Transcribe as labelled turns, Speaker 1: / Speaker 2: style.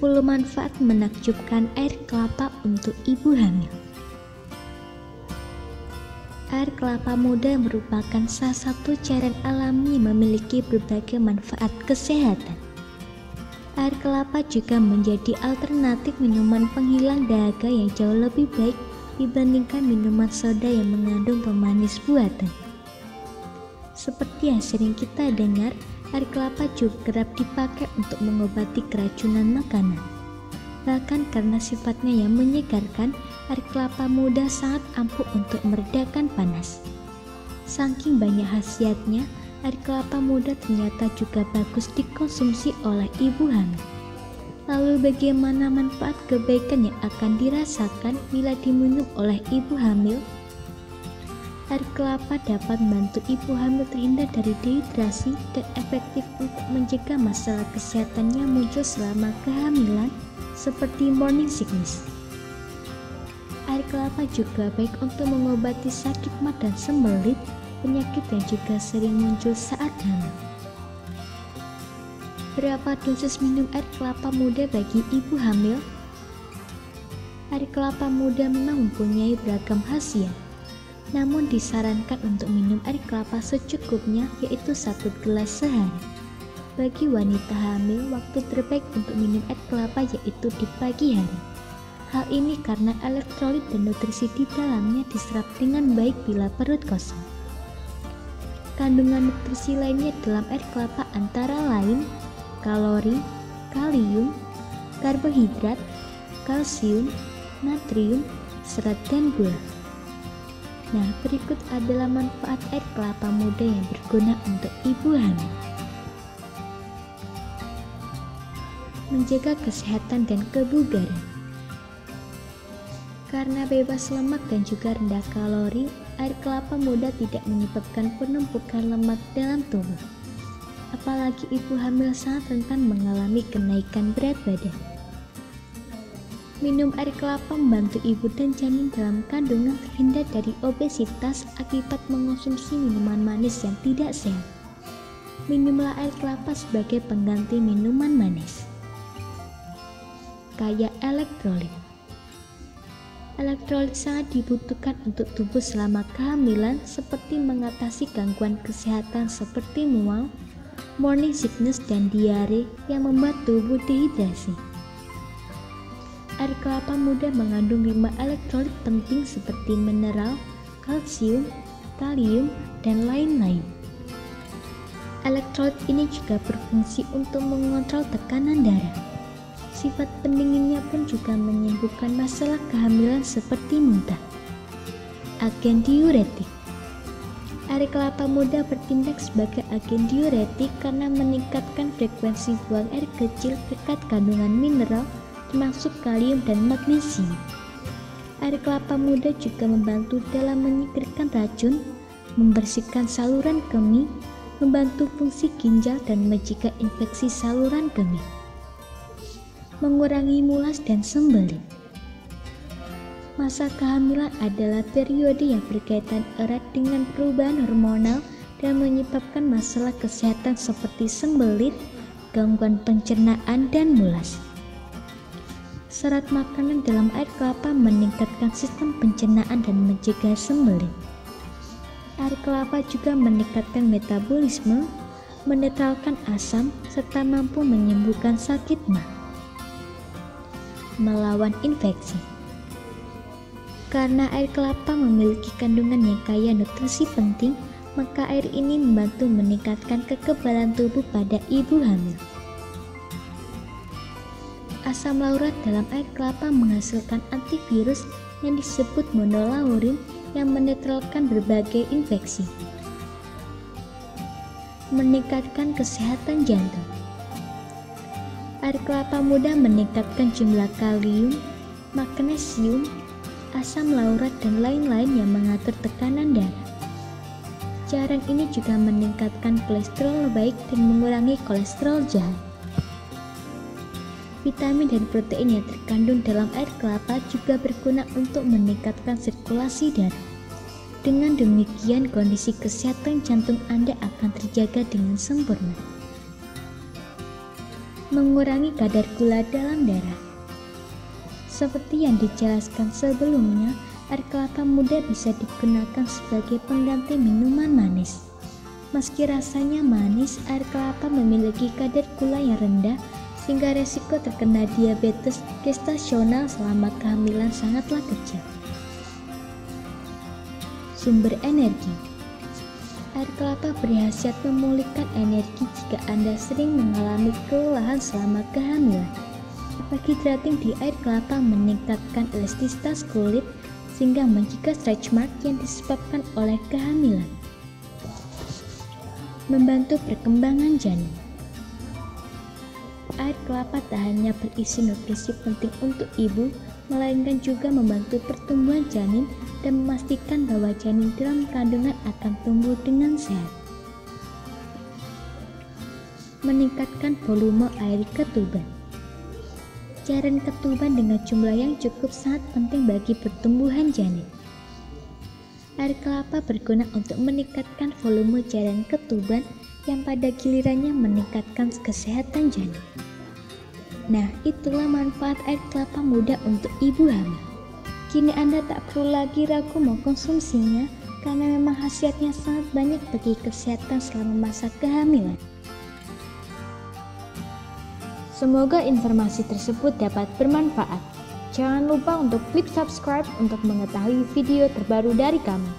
Speaker 1: 10 manfaat menakjubkan air kelapa untuk ibu hamil. Air kelapa muda merupakan salah satu cairan alami yang memiliki berbagai manfaat kesehatan. Air kelapa juga menjadi alternatif minuman penghilang dahaga yang jauh lebih baik dibandingkan minuman soda yang mengandung pemanis buatan. Seperti yang sering kita dengar, air kelapa juga kerap dipakai untuk mengobati keracunan makanan. Bahkan karena sifatnya yang menyegarkan, air kelapa muda sangat ampuh untuk meredakan panas. Saking banyak khasiatnya, air kelapa muda ternyata juga bagus dikonsumsi oleh ibu hamil. Lalu bagaimana manfaat kebaikan yang akan dirasakan bila diminum oleh ibu hamil? Air kelapa dapat membantu ibu hamil terhindar dari dehidrasi dan efektif untuk mencegah masalah kesehatan yang muncul selama kehamilan seperti morning sickness. Air kelapa juga baik untuk mengobati sakit mah dan sembelit, penyakit yang juga sering muncul saat hamil. Berapa dosis minum air kelapa muda bagi ibu hamil? Air kelapa muda memang mempunyai beragam khasiat, namun disarankan untuk minum air kelapa secukupnya, yaitu 1 gelas sehari. Bagi wanita hamil, waktu terbaik untuk minum air kelapa yaitu di pagi hari. Hal ini karena elektrolit dan nutrisi di dalamnya diserap dengan baik bila perut kosong. Kandungan nutrisi lainnya dalam air kelapa antara lain kalori, kalium, karbohidrat, kalsium, natrium, serat, dan gula. Nah, berikut adalah manfaat air kelapa muda yang berguna untuk ibu hamil. Menjaga kesehatan dan kebugaran. Karena bebas lemak dan juga rendah kalori, air kelapa muda tidak menyebabkan penumpukan lemak dalam tubuh. Apalagi ibu hamil sangat rentan mengalami kenaikan berat badan. Minum air kelapa membantu ibu dan janin dalam kandungan terhindar dari obesitas akibat mengonsumsi minuman manis yang tidak sehat. Minumlah air kelapa sebagai pengganti minuman manis. Kaya elektrolit. Elektrolit sangat dibutuhkan untuk tubuh selama kehamilan, seperti mengatasi gangguan kesehatan seperti mual, morning sickness, dan diare yang membuat tubuh dehidrasi. Air kelapa muda mengandung 5 elektrolit penting seperti mineral, kalsium, kalium, dan lain-lain. Elektrolit ini juga berfungsi untuk mengontrol tekanan darah. Sifat pendinginnya pun juga menyembuhkan masalah kehamilan seperti muntah. Agen diuretik. Air kelapa muda bertindak sebagai agen diuretik karena meningkatkan frekuensi buang air kecil berkat kandungan mineral termasuk kalium dan magnesium. Air kelapa muda juga membantu dalam menyingkirkan racun, membersihkan saluran kemih, membantu fungsi ginjal dan mencegah infeksi saluran kemih, mengurangi mulas dan sembelit. Masa kehamilan adalah periode yang berkaitan erat dengan perubahan hormonal dan menyebabkan masalah kesehatan seperti sembelit, gangguan pencernaan, dan mulas. Serat makanan dalam air kelapa meningkatkan sistem pencernaan dan mencegah sembelit. Air kelapa juga meningkatkan metabolisme, menetralkan asam, serta mampu menyembuhkan sakit mah. Melawan infeksi. Karena air kelapa memiliki kandungan yang kaya nutrisi penting, maka air ini membantu meningkatkan kekebalan tubuh pada ibu hamil. Asam laurat dalam air kelapa menghasilkan antivirus yang disebut monolaurin yang menetralkan berbagai infeksi. Meningkatkan kesehatan jantung. Air kelapa muda meningkatkan jumlah kalium, magnesium, asam laurat, dan lain-lain yang mengatur tekanan darah. Cairan ini juga meningkatkan kolesterol baik dan mengurangi kolesterol jahat. Vitamin dan protein yang terkandung dalam air kelapa juga berguna untuk meningkatkan sirkulasi darah. Dengan demikian, kondisi kesehatan jantung Anda akan terjaga dengan sempurna. mengurangi kadar gula dalam darah. Seperti yang dijelaskan sebelumnya, air kelapa muda bisa digunakan sebagai pengganti minuman manis. Meski rasanya manis, air kelapa memiliki kadar gula yang rendah sehingga resiko terkena diabetes gestasional selama kehamilan sangatlah kecil. Sumber energi. Air kelapa berkhasiat memulihkan energi jika Anda sering mengalami kelelahan selama kehamilan. Hydrating di air kelapa meningkatkan elastisitas kulit sehingga mencegah stretch mark yang disebabkan oleh kehamilan. Membantu perkembangan janin. Air kelapa tak hanya berisi nutrisi penting untuk ibu, melainkan juga membantu pertumbuhan janin dan memastikan bahwa janin dalam kandungan akan tumbuh dengan sehat. Meningkatkan volume air ketuban. Cairan ketuban dengan jumlah yang cukup sangat penting bagi pertumbuhan janin. Air kelapa berguna untuk meningkatkan volume cairan ketuban yang pada gilirannya meningkatkan kesehatan janin. Nah, itulah manfaat air kelapa muda untuk ibu hamil. Kini Anda tak perlu lagi ragu mengkonsumsinya karena memang khasiatnya sangat banyak bagi kesehatan selama masa kehamilan. Semoga informasi tersebut dapat bermanfaat. Jangan lupa untuk klik subscribe untuk mengetahui video terbaru dari kami.